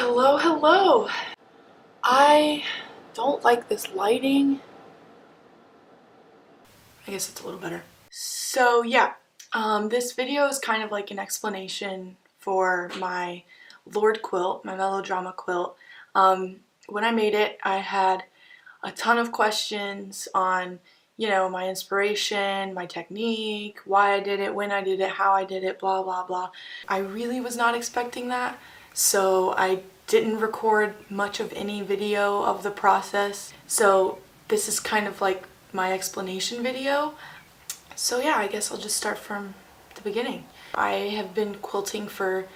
Hello, hello. I don't like this lighting. I guess it's a little better. So yeah, this video is kind of like an explanation for my Lorde quilt, my Melodrama quilt. When I made it, I had a ton of questions on, my inspiration, my technique, why I did it, when I did it, how I did it, blah, blah, blah. I really was not expecting that, so I didn't record much of any video of the process. So this is kind of like my explanation video. So yeah, I guess I'll just start from the beginning. I have been quilting for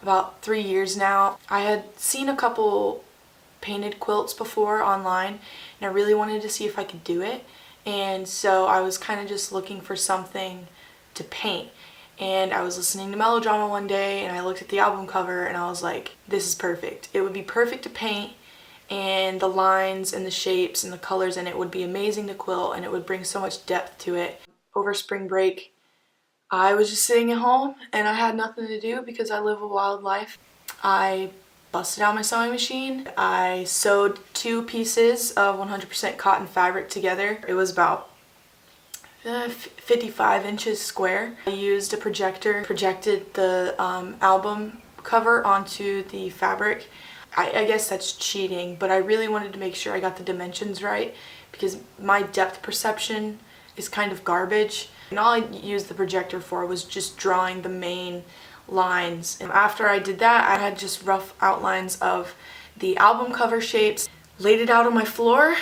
about 3 years now. I had seen a couple painted quilts before online, and I really wanted to see if I could do it. And so I was kind of just looking for something to paint. And I was listening to Melodrama one day, and I looked at the album cover, and I was like, this is perfect. It would be perfect to paint, and the lines and the shapes and the colors in it would be amazing to quilt, and it would bring so much depth to it. Over spring break, I was just sitting at home, and I had nothing to do because I live a wild life. I busted out my sewing machine. I sewed 2 pieces of 100% cotton fabric together. It was about 55 inches square. I used a projector, projected the album cover onto the fabric. I guess that's cheating, but I really wanted to make sure I got the dimensions right because my depth perception is kind of garbage. And all I used the projector for was just drawing the main lines. And after I did that, I had just rough outlines of the album cover shapes, laid it out on my floor.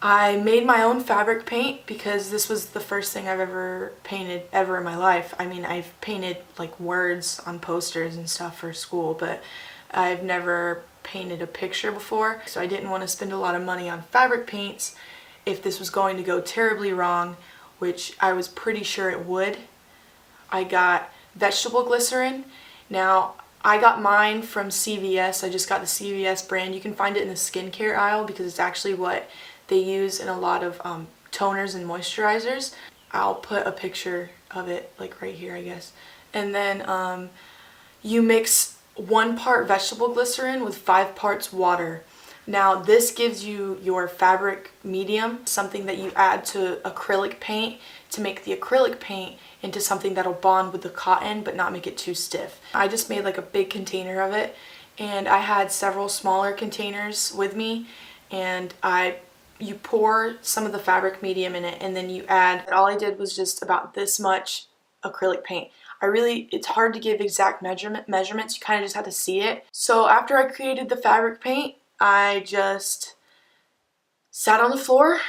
I made my own fabric paint because this was the first thing I've ever painted ever in my life. I mean, I've painted like words on posters and stuff for school, but I've never painted a picture before. So I didn't want to spend a lot of money on fabric paints if this was going to go terribly wrong, which I was pretty sure it would. I got vegetable glycerin. Now, I got mine from CVS. I just got the CVS brand. You can find it in the skincare aisle because it's actually what they use in a lot of toners and moisturizers. I'll put a picture of it like right here, I guess. And then you mix 1 part vegetable glycerin with 5 parts water. Now this gives you your fabric medium, something that you add to acrylic paint to make the acrylic paint into something that'll bond with the cotton but not make it too stiff. I just made like a big container of it, and I had several smaller containers with me, and you pour some of the fabric medium in it, and then you add, all I did was just about this much acrylic paint. It's hard to give exact measurements, you kind of just have to see it. So after I created the fabric paint, I just sat on the floor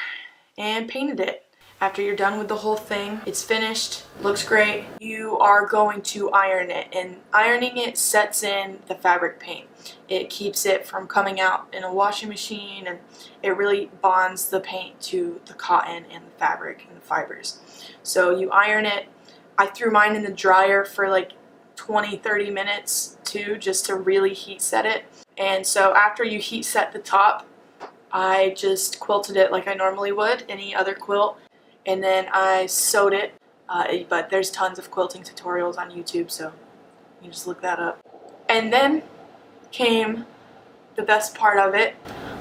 and painted it. After you're done with the whole thing, it's finished, looks great, you are going to iron it, and ironing it sets in the fabric paint. It keeps it from coming out in a washing machine, and it really bonds the paint to the cotton and the fabric and the fibers. So you iron it. I threw mine in the dryer for like 20-30 minutes too, just to really heat set it. And so after you heat set the top, I just quilted it like I normally would any other quilt, and then I sewed it. But there's tons of quilting tutorials on YouTube, so you just look that up. And then came the best part of it.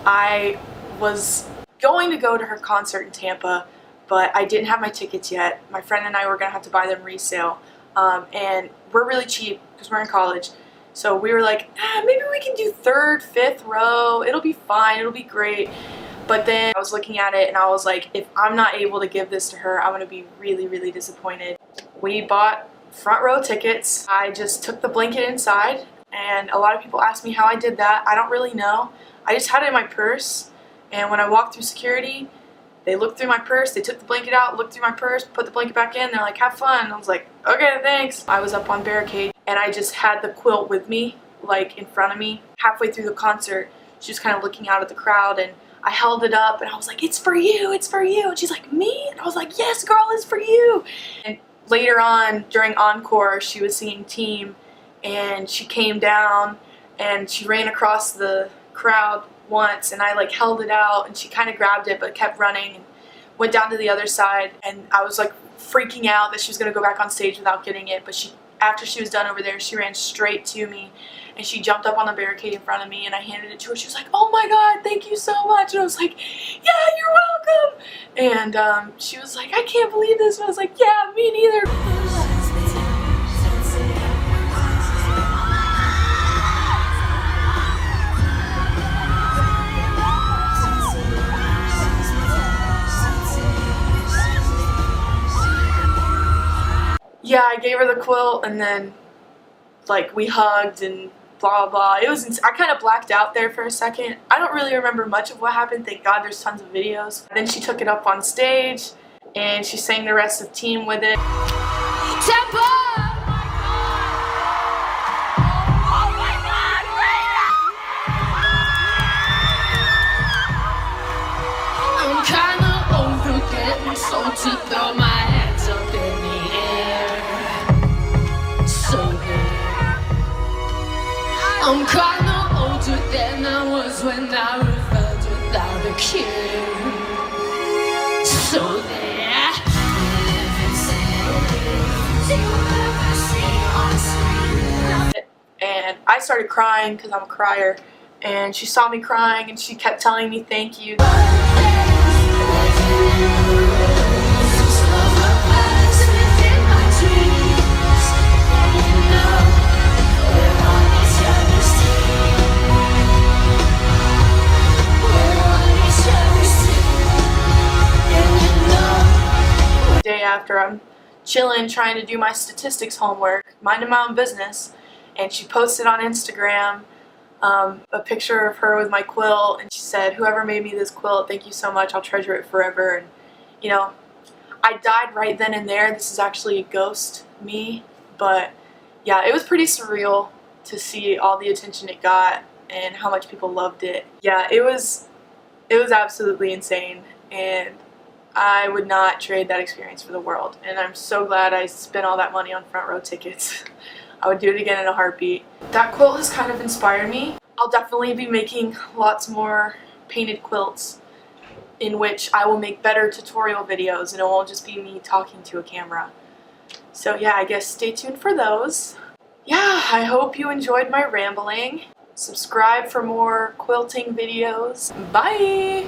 I was going to go to her concert in Tampa, but I didn't have my tickets yet. My friend and I were going to have to buy them resale, and we're really cheap because we're in college. So we were like, maybe we can do 3rd, 5th row. It'll be fine. It'll be great. But then I was looking at it and I was like, if I'm not able to give this to her, I'm going to be really, really disappointed. We bought front row tickets. I just took the blanket inside, and a lot of people ask me how I did that. I don't really know. I just had it in my purse, and when I walked through security, they looked through my purse, they took the blanket out, looked through my purse, put the blanket back in, they're like, have fun. I was like, okay, thanks. I was up on barricade, and I just had the quilt with me, like in front of me. Halfway through the concert, she was kind of looking out at the crowd, and I held it up, and I was like, it's for you, it's for you. And she's like, me? And I was like, yes, girl, it's for you. And later on, during encore, she was singing Team, and she came down, and she ran across the crowd once, and I like held it out, and she kind of grabbed it but kept running and went down to the other side, and I was like freaking out that she was going to go back on stage without getting it, but she after she was done over there, she ran straight to me and she jumped up on the barricade in front of me and I handed it to her. She was like, "Oh my God, thank you so much." And I was like, "Yeah, you're welcome." And she was like, "I can't believe this." And I was like, "Yeah, me neither." Yeah, I gave her the quilt and then like we hugged and blah blah. It was I kind of blacked out there for a second. I don't really remember much of what happened. Thank God there's tons of videos. Then she took it up on stage and she sang the rest of Team with it. Tempo! I'm kinda over getting so to throw my hands up in the air. So there. I'm kinda older than I was when I rebelled without a care. So there. And I started crying because I'm a crier. And she saw me crying and she kept telling me thank you. Day after, I'm chilling trying to do my statistics homework, minding my own business, and she posted on Instagram a picture of her with my quilt, and she said, "Whoever made me this quilt, thank you so much, I'll treasure it forever." And you know, I died right then and there. This is actually a ghost me, but yeah, it was pretty surreal to see all the attention it got and how much people loved it. Yeah, it was absolutely insane, and I would not trade that experience for the world, and I'm so glad I spent all that money on front row tickets. I would do it again in a heartbeat. That quilt has kind of inspired me. I'll definitely be making lots more painted quilts in which I will make better tutorial videos and it won't just be me talking to a camera. So yeah, I guess stay tuned for those. Yeah, I hope you enjoyed my rambling. Subscribe for more quilting videos. Bye!